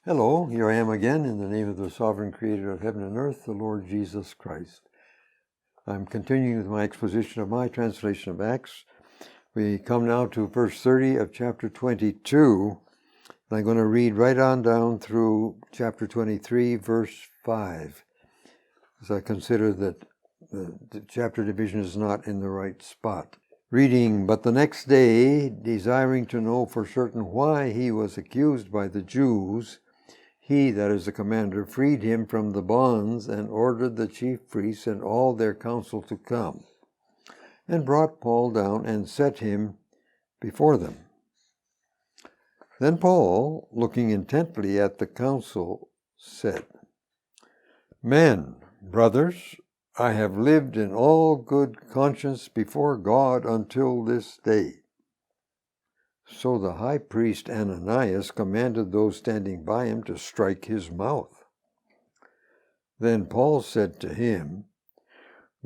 Hello, here I am again in the name of the sovereign creator of heaven and earth, the Lord Jesus Christ. I'm continuing with my exposition of my translation of Acts. We come now to verse 30 of chapter 22. And I'm going to read right on down through chapter 23, verse 5, as I consider that the chapter division is not in the right spot. Reading, "But the next day, desiring to know for certain why he was accused by the Jews, he, that is the commander, freed him from the bonds and ordered the chief priests and all their council to come, and brought Paul down and set him before them. Then Paul, looking intently at the council, said, 'Men, brothers, I have lived in all good conscience before God until this day.' So the high priest Ananias commanded those standing by him to strike his mouth. Then Paul said to him,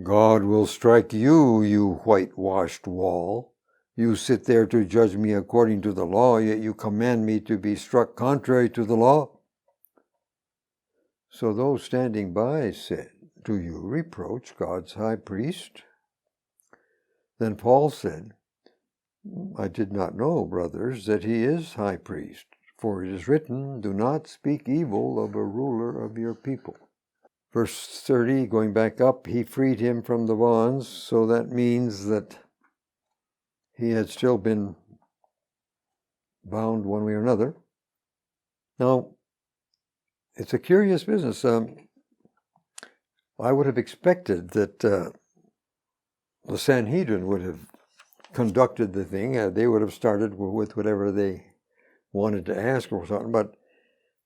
'God will strike you, you whitewashed wall. You sit there to judge me according to the law, yet you command me to be struck contrary to the law.' So those standing by said, 'Do you reproach God's high priest?' Then Paul said, 'I did not know, brothers, that he is high priest, for it is written, do not speak evil of a ruler of your people.' Verse 30, going back up, he freed him from the bonds, so that means that he had still been bound one way or another. Now, it's a curious business. I would have expected that the Sanhedrin would have conducted the thing. They would have started with whatever they wanted to ask or something. But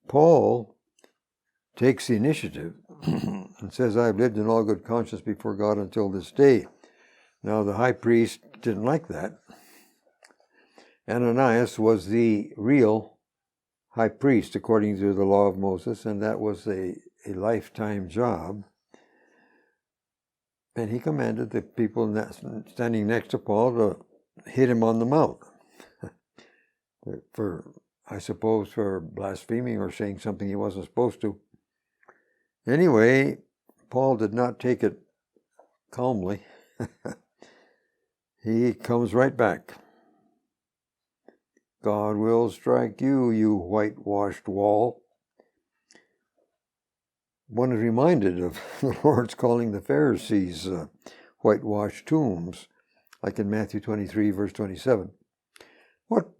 Paul takes the initiative and says, 'I've lived in all good conscience before God until this day.' Now, the high priest didn't like that. Ananias was the real high priest according to the law of Moses, and that was a lifetime job. And he commanded the people standing next to Paul to hit him on the mouth I suppose for blaspheming or saying something he wasn't supposed to. Anyway, Paul did not take it calmly. He comes right back. 'God will strike you, you whitewashed wall.' One is reminded of the Lord's calling the Pharisees whitewashed tombs, like in Matthew 23, verse 27. What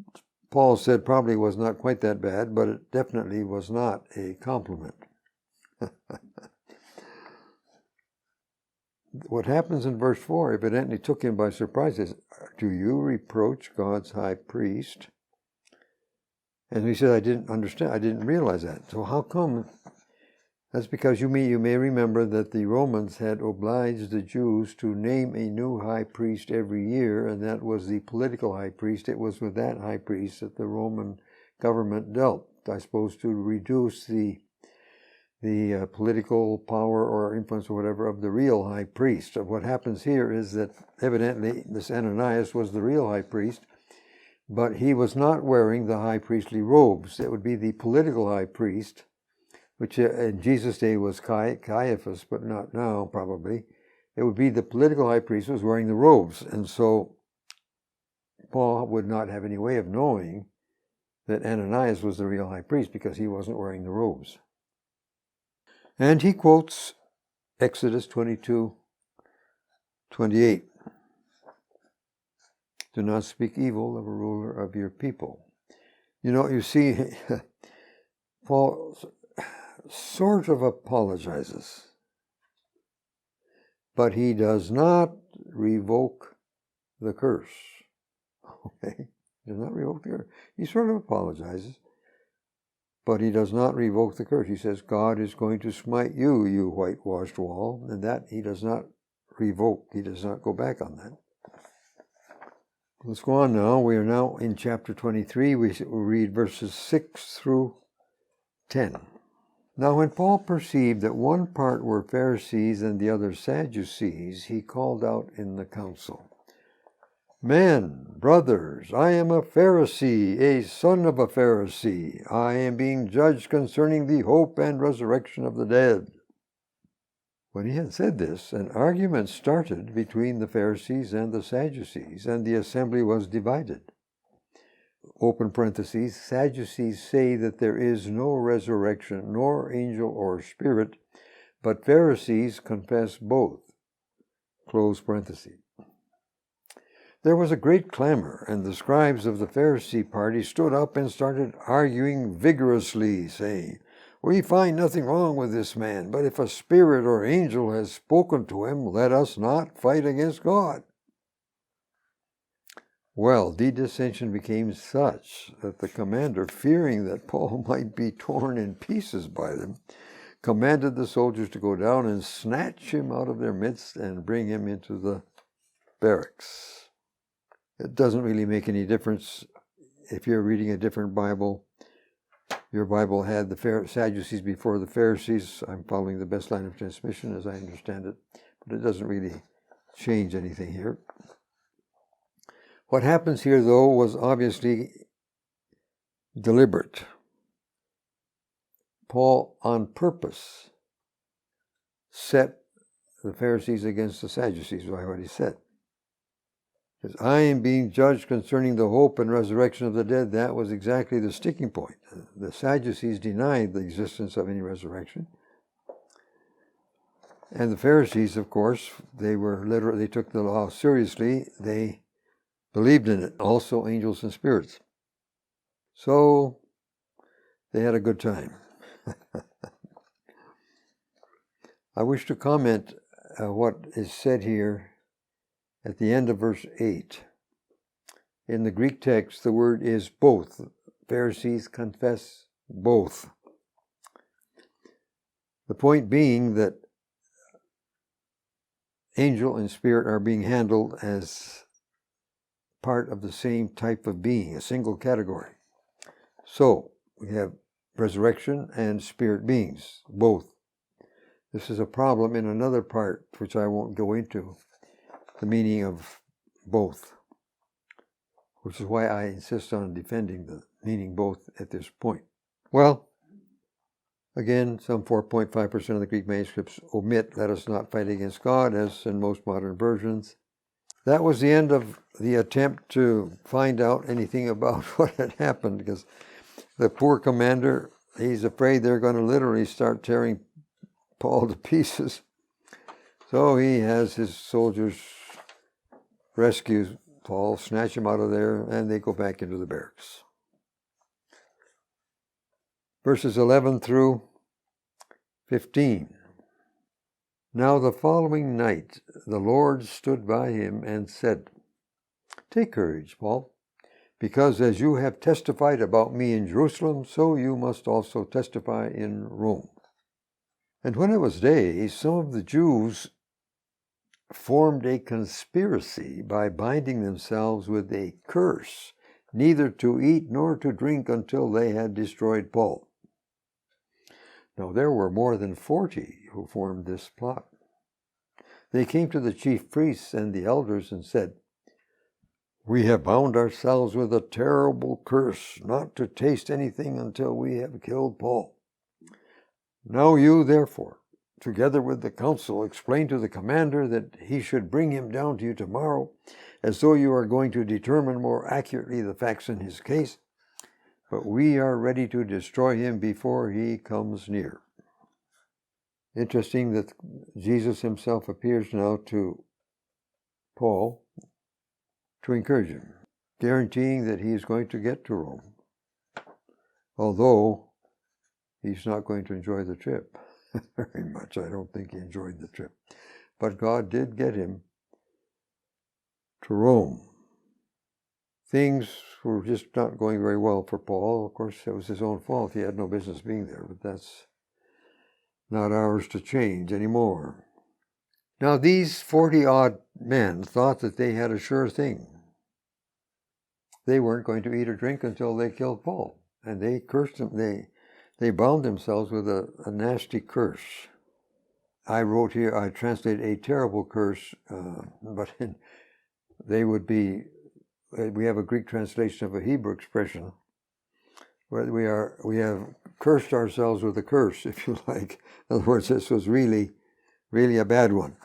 Paul said probably was not quite that bad, but it definitely was not a compliment. What happens in verse 4 evidently took him by surprise. Is, 'Do you reproach God's high priest?' And he said, 'I didn't understand. I didn't realize that.' So how come? That's because you may remember that the Romans had obliged the Jews to name a new high priest every year, and that was the political high priest. It was with that high priest that the Roman government dealt, I suppose, to reduce the political power or influence or whatever of the real high priest. So what happens here is that evidently this Ananias was the real high priest, but he was not wearing the high priestly robes. It would be the political high priest, which in Jesus' day was Caiaphas, but not now, probably. It would be the political high priest who was wearing the robes. And so Paul would not have any way of knowing that Ananias was the real high priest because he wasn't wearing the robes. And he quotes Exodus 22:28. 'Do not speak evil of a ruler of your people.' You see, Paul sort of apologizes, but he does not revoke the curse. Okay? He does not revoke the curse. He sort of apologizes, but he does not revoke the curse. He says, 'God is going to smite you, you whitewashed wall,' and that he does not revoke. He does not go back on that. Let's go on now. We are now in chapter 23. We read verses 6 through 10. Now when Paul perceived that one part were Pharisees and the other Sadducees, he called out in the council, 'Men, brothers, I am a Pharisee, a son of a Pharisee. I am being judged concerning the hope and resurrection of the dead. When he had said this, an argument started between the Pharisees and the Sadducees, and the assembly was divided. Open parentheses, Sadducees say that there is no resurrection, nor angel or spirit, but Pharisees confess both. Close parentheses. There was a great clamor, and the scribes of the Pharisee party stood up and started arguing vigorously, saying, "We find nothing wrong with this man, but if a spirit or angel has spoken to him, let us not fight against God." Well, the dissension became such that the commander, fearing that Paul might be torn in pieces by them, commanded the soldiers to go down and snatch him out of their midst and bring him into the barracks. It doesn't really make any difference if you're reading a different Bible. Your Bible had the Sadducees before the Pharisees. I'm following the best line of transmission as I understand it, but it doesn't really change anything here. What happens here, though, was obviously deliberate. Paul, on purpose, set the Pharisees against the Sadducees, by what he said. Because I am being judged concerning the hope and resurrection of the dead. That was exactly the sticking point. The Sadducees denied the existence of any resurrection. And the Pharisees, of course, they took the law seriously. They believed in it, also angels and spirits. So they had a good time. I wish to comment what is said here at the end of verse 8. In the Greek text, the word is both. Pharisees confess both. The point being that angel and spirit are being handled as part of the same type of being, a single category. So, we have resurrection and spirit beings, both. This is a problem in another part, which I won't go into, the meaning of both, which is why I insist on defending the meaning both at this point. Well, again, some 4.5% of the Greek manuscripts omit, "let us not fight against God," as in most modern versions. That was the end of the attempt to find out anything about what had happened, because the poor commander, he's afraid they're going to literally start tearing Paul to pieces. So he has his soldiers rescue Paul, snatch him out of there, and they go back into the barracks. Verses 11 through 15. Now the following night the Lord stood by him and said, "Take courage, Paul, because as you have testified about me in Jerusalem, so you must also testify in Rome." And when it was day, some of the Jews formed a conspiracy by binding themselves with a curse, neither to eat nor to drink until they had destroyed Paul. Now there were more than 40 who formed this plot. They came to the chief priests and the elders and said, "We have bound ourselves with a terrible curse not to taste anything until we have killed Paul. Now you, therefore, together with the council, explain to the commander that he should bring him down to you tomorrow, as though you are going to determine more accurately the facts in his case. But we are ready to destroy him before he comes near." Interesting that Jesus himself appears now to Paul to encourage him, guaranteeing that he is going to get to Rome, although he's not going to enjoy the trip very much. I don't think he enjoyed the trip. But God did get him to Rome. Things were just not going very well for Paul. Of course, it was his own fault. He had no business being there, but that's not ours to change anymore. Now, these 40-odd men thought that they had a sure thing. They weren't going to eat or drink until they killed Paul. And they cursed him. They bound themselves with a nasty curse. I wrote here, I translated a terrible curse, but they would be we have a Greek translation of a Hebrew expression where we have cursed ourselves with a curse, if you like. In other words, this was really, really a bad one.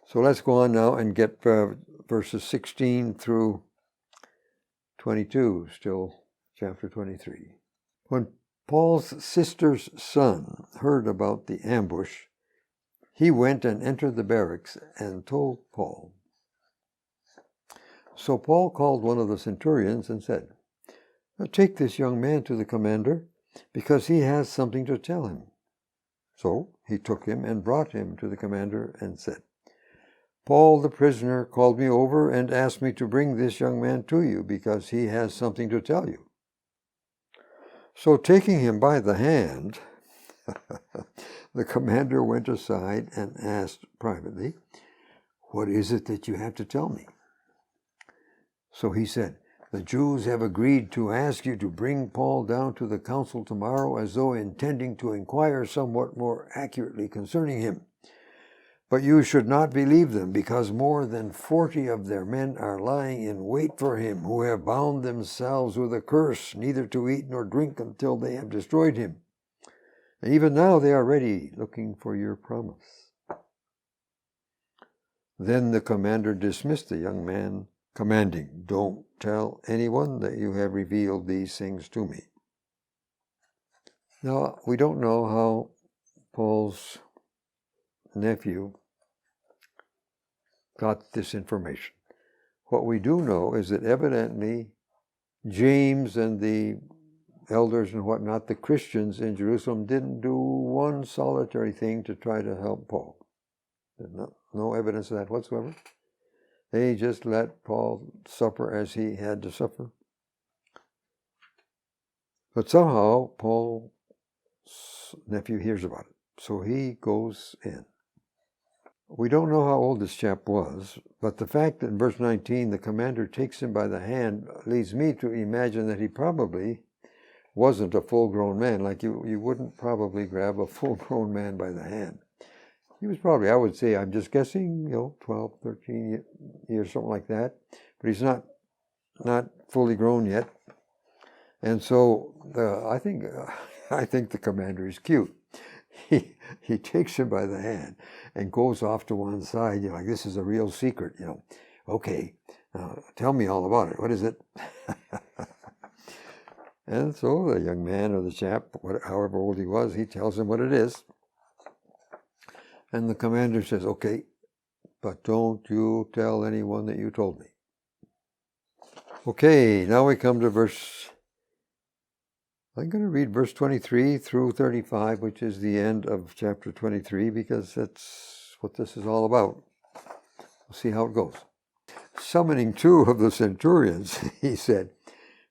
So let's go on now and get verses 16 through 22, still chapter 23. When Paul's sister's son heard about the ambush, he went and entered the barracks and told Paul. So Paul called one of the centurions and said, "Take this young man to the commander, because he has something to tell him." So he took him and brought him to the commander and said, "Paul the prisoner called me over and asked me to bring this young man to you, because he has something to tell you." So taking him by the hand, the commander went aside and asked privately, "What is it that you have to tell me?" So he said, "The Jews have agreed to ask you to bring Paul down to the council tomorrow, as though intending to inquire somewhat more accurately concerning him. But you should not believe them, because more than 40 of their men are lying in wait for him, who have bound themselves with a curse, neither to eat nor drink until they have destroyed him. And even now they are ready, looking for your promise." Then the commander dismissed the young man, commanding, "Don't tell anyone that you have revealed these things to me." Now, we don't know how Paul's nephew got this information. What we do know is that evidently James and the elders and whatnot, the Christians in Jerusalem, didn't do one solitary thing to try to help Paul. There's no evidence of that whatsoever. They just let Paul suffer as he had to suffer. But somehow Paul's nephew hears about it, so he goes in. We don't know how old this chap was, but the fact that in verse 19 the commander takes him by the hand leads me to imagine that he probably wasn't a full-grown man. Like you wouldn't probably grab a full-grown man by the hand. He was probably, I would say, I'm just guessing, 12, 13 years, something like that. But he's not fully grown yet. And so I think the commander is cute. He takes him by the hand and goes off to one side, like this is a real secret, Okay, tell me all about it. What is it? And so the young man or the chap, however old he was, he tells him what it is. And the commander says, "Okay, but don't you tell anyone that you told me." Okay, now we come to I'm going to read verse 23 through 35, which is the end of chapter 23, because that's what this is all about. We'll see how it goes. Summoning 2 of the centurions, he said,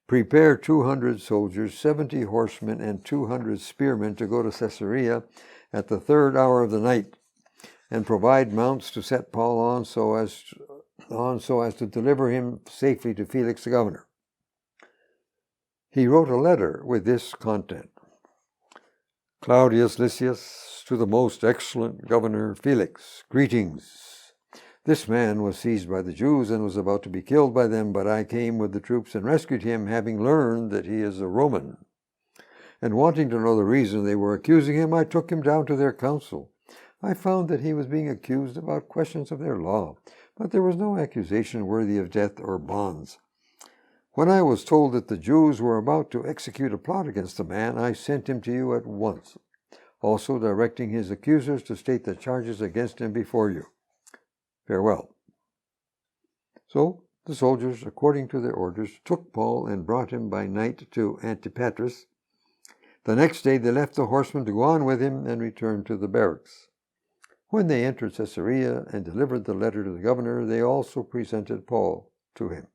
"Prepare 200 soldiers, 70 horsemen, and 200 spearmen to go to Caesarea at the 3rd hour of the night, and provide mounts to set Paul on so as to deliver him safely to Felix the governor." He wrote a letter with this content: "Claudius Lysias, to the most excellent governor Felix, greetings. This man was seized by the Jews and was about to be killed by them, but I came with the troops and rescued him, having learned that he is a Roman. And wanting to know the reason they were accusing him, I took him down to their council. I found that he was being accused about questions of their law, but there was no accusation worthy of death or bonds. When I was told that the Jews were about to execute a plot against the man, I sent him to you at once, also directing his accusers to state the charges against him before you. Farewell." So the soldiers, according to their orders, took Paul and brought him by night to Antipatris. The next day they left the horsemen to go on with him and returned to the barracks. When they entered Caesarea and delivered the letter to the governor, they also presented Paul to him.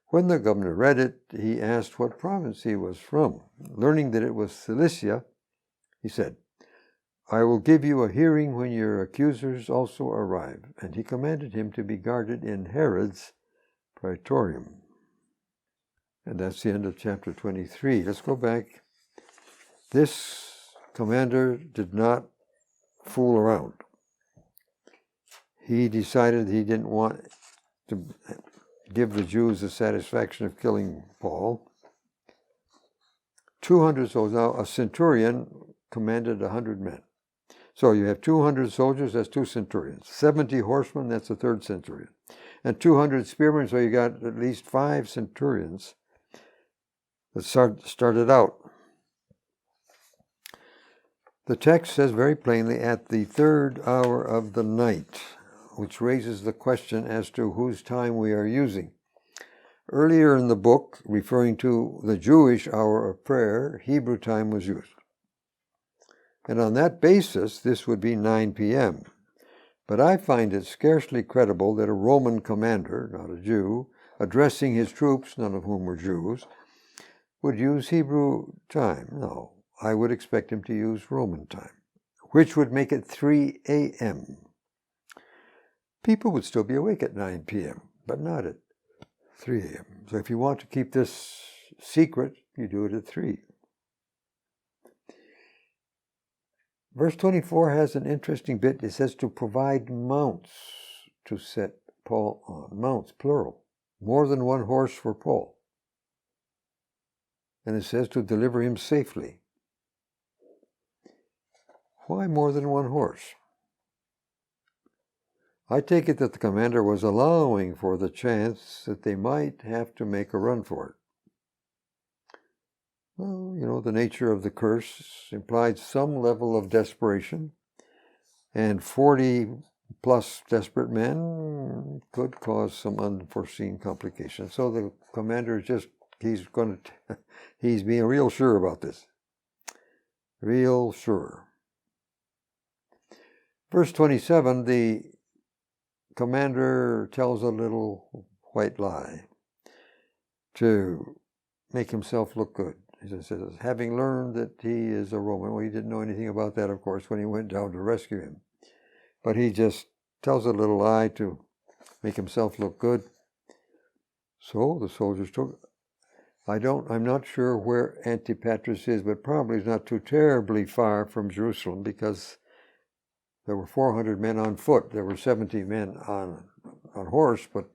When the governor read it, he asked what province he was from. Learning that it was Cilicia, he said, "I will give you a hearing when your accusers also arrive." And he commanded him to be guarded in Herod's praetorium. And that's the end of chapter 23. Let's go back. This commander did not fool around. He decided he didn't want to give the Jews the satisfaction of killing Paul. 200 soldiers. Now, a centurion commanded 100 men. So you have 200 soldiers, that's 2 centurions. 70 horsemen, that's a third centurion. And 200 spearmen, so you got at least 5 centurions that started out. The text says very plainly, at the 3rd hour of the night, which raises the question as to whose time we are using. Earlier in the book, referring to the Jewish hour of prayer, Hebrew time was used. And on that basis, this would be 9 p.m. But I find it scarcely credible that a Roman commander, not a Jew, addressing his troops, none of whom were Jews, would use Hebrew time. No, I would expect him to use Roman time, which would make it 3 a.m. People would still be awake at 9 p.m., but not at 3 a.m. So if you want to keep this secret, you do it at 3. Verse 24 has an interesting bit. It says to provide mounts to set Paul on. Mounts, plural. More than 1 horse for Paul. And it says to deliver him safely. Why more than 1 horse? I take it that the commander was allowing for the chance that they might have to make a run for it. Well, the nature of the curse implied some level of desperation, and 40-plus desperate men could cause some unforeseen complications. So the commander he's being real sure about this. Real sure. Verse 27, the commander tells a little white lie to make himself look good. He says, having learned that he is a Roman. Well, he didn't know anything about that, of course, when he went down to rescue him. But he just tells a little lie to make himself look good. So the soldiers took. I'm not sure where Antipatris is, but probably is not too terribly far from Jerusalem, because there were 400 men on foot. There were 70 men on horse, but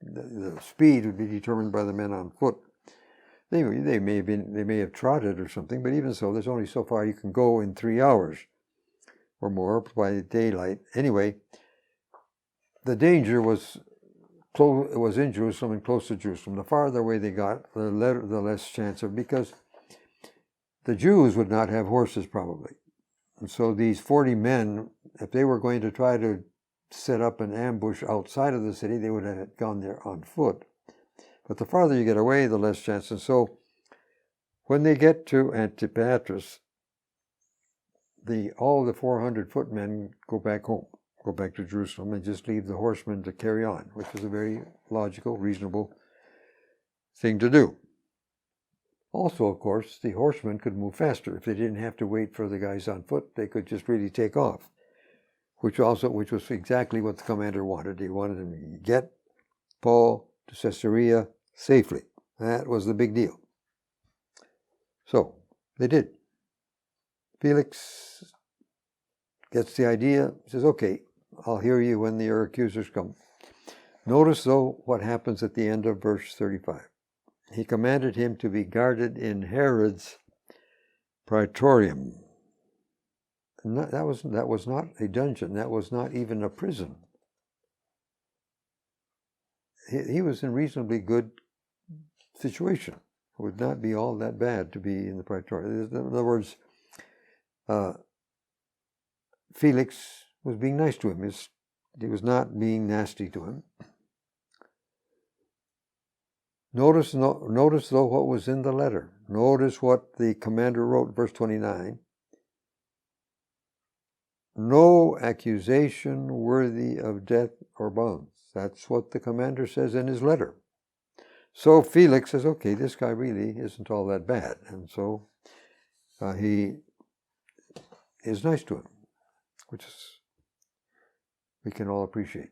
the speed would be determined by the men on foot. They may have trotted or something, but even so, there's only so far you can go in 3 hours or more by daylight. Anyway, the danger was in Jerusalem and close to Jerusalem. The farther away they got, the less chance of, because the Jews would not have horses probably. And so these 40 men, if they were going to try to set up an ambush outside of the city, they would have gone there on foot. But the farther you get away, the less chance. And so when they get to Antipatris, all the 400 footmen go back home, go back to Jerusalem, and just leave the horsemen to carry on, which was a very logical, reasonable thing to do. Also, of course, the horsemen could move faster. If they didn't have to wait for the guys on foot, they could just really take off, which was exactly what the commander wanted. He wanted him to get Paul to Caesarea safely. That was the big deal. So, they did. Felix gets the idea, says, okay, I'll hear you when your accusers come. Notice, though, what happens at the end of verse 35. He commanded him to be guarded in Herod's praetorium. And that was not a dungeon. That was not even a prison. He was in reasonably good situation. It would not be all that bad to be in the praetorium. In other words, Felix was being nice to him. He was not being nasty to him. Notice, though, what was in the letter. Notice what the commander wrote, verse 29. No accusation worthy of death or bonds. That's what the commander says in his letter. So Felix says, okay, this guy really isn't all that bad. And so he is nice to him, which we can all appreciate.